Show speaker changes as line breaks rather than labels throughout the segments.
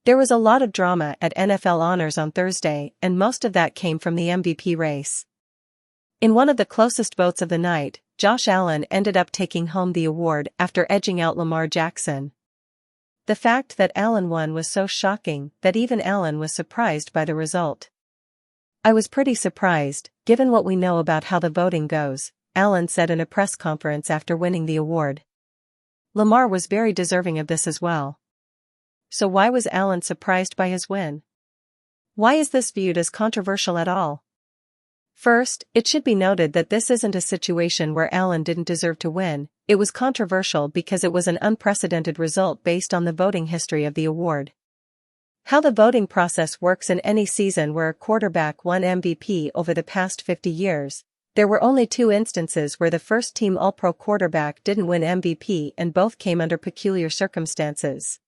There was a lot of drama at NFL Honors on Thursday, and most of that came from the MVP race. In one of the closest votes of the night, Josh Allen ended up taking home the award after edging out Lamar Jackson. The fact that Allen won was so shocking that even Allen was surprised by the result. "I was pretty surprised, given what we know about how the voting goes," Allen said in a press conference after winning the award. Lamar was very deserving of this as well. So why was Allen surprised by his win? Why is this viewed as controversial at all? First, it should be noted that this isn't a situation where Allen didn't deserve to win. It was controversial because it was an unprecedented result based on the voting history of the award. How the voting process works in any season where a quarterback won MVP over the past 50 years, there were only 2 instances where the first-team All-Pro quarterback didn't win MVP, and both came under peculiar circumstances.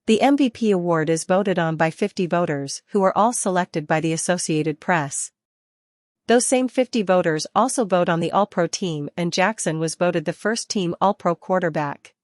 The MVP award is voted on by 50 voters who are all selected by the Associated Press. Those same 50 voters also vote on the All-Pro team, and Jackson was voted the first-team All-Pro quarterback.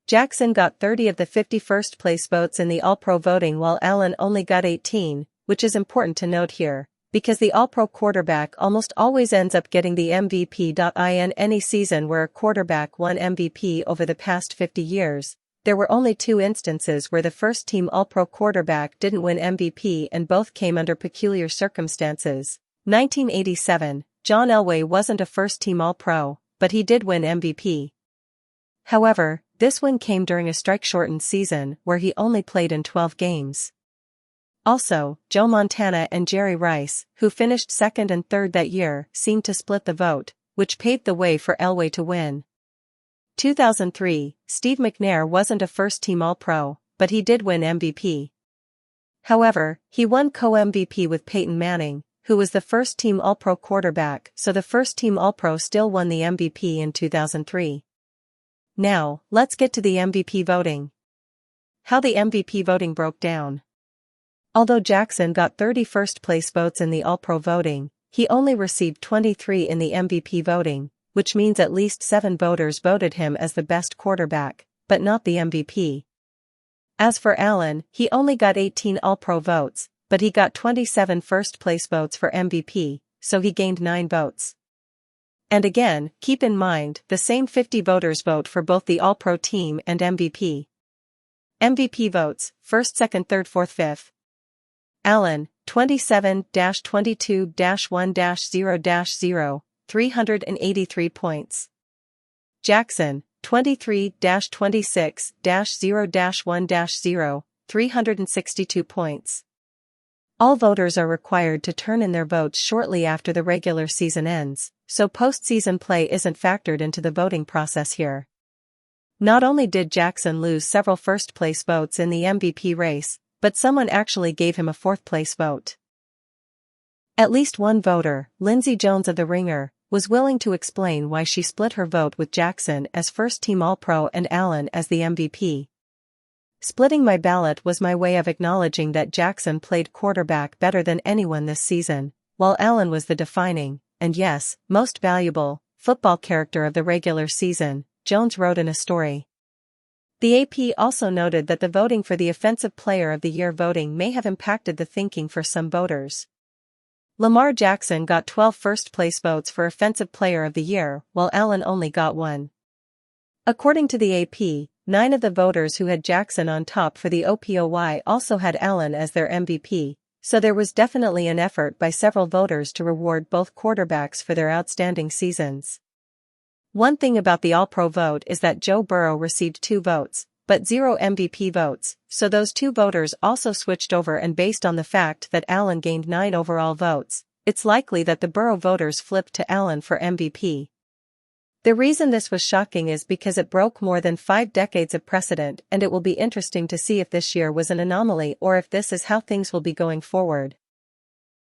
Jackson got 30 of the 50 first-place votes in the All-Pro voting, while Allen only got 18, which is important to note here, because the All-Pro quarterback almost always ends up getting the MVP. In any season where a quarterback won MVP over the past 50 years, there were only 2 instances where the first-team All-Pro quarterback didn't win MVP, and both came under peculiar circumstances. 1987, John Elway wasn't a first-team All-Pro, but he did win MVP. However, this win came during a strike-shortened season where he only played in 12 games. Also, Joe Montana and Jerry Rice, who finished second and third that year, seemed to split the vote, which paved the way for Elway to win. 2003, Steve McNair wasn't a first-team All-Pro, but he did win MVP. However, he won co-MVP with Peyton Manning, who was the first-team All-Pro quarterback, so the first-team All-Pro still won the MVP in 2003. Now, let's get to the MVP voting. How the MVP voting broke down. Although Jackson got 30 first-place votes in the All-Pro voting, he only received 23 in the MVP voting, which means at least 7 voters voted him as the best quarterback, but not the MVP. As for Allen, he only got 18 All-Pro votes, but he got 27 first-place votes for MVP, so he gained 9 votes. And again, keep in mind, the same 50 voters vote for both the All-Pro team and MVP. MVP votes, 1st, 2nd, 3rd, 4th, 5th. Allen, 27-22-1-0-0, 383 points. Jackson, 23-26-0-1-0, 362 points. All voters are required to turn in their votes shortly after the regular season ends, so postseason play isn't factored into the voting process here. Not only did Jackson lose several first-place votes in the MVP race, but someone actually gave him a 4th-place vote. At least one voter, Lindsey Jones of The Ringer, was willing to explain why she split her vote with Jackson as first-team All-Pro and Allen as the MVP. "Splitting my ballot was my way of acknowledging that Jackson played quarterback better than anyone this season, while Allen was the defining, and yes, most valuable, football character of the regular season," Jones wrote in a story. The AP also noted that the voting for the Offensive Player of the Year voting may have impacted the thinking for some voters. Lamar Jackson got 12 first-place votes for Offensive Player of the Year, while Allen only got 1. According to the AP, 9 of the voters who had Jackson on top for the OPOY also had Allen as their MVP, so there was definitely an effort by several voters to reward both quarterbacks for their outstanding seasons. One thing about the All-Pro vote is that Joe Burrow received 2 votes, but 0 MVP votes, so those 2 voters also switched over, and based on the fact that Allen gained 9 overall votes, it's likely that the Burrow voters flipped to Allen for MVP. The reason this was shocking is because it broke more than 5 decades of precedent, and it will be interesting to see if this year was an anomaly or if this is how things will be going forward.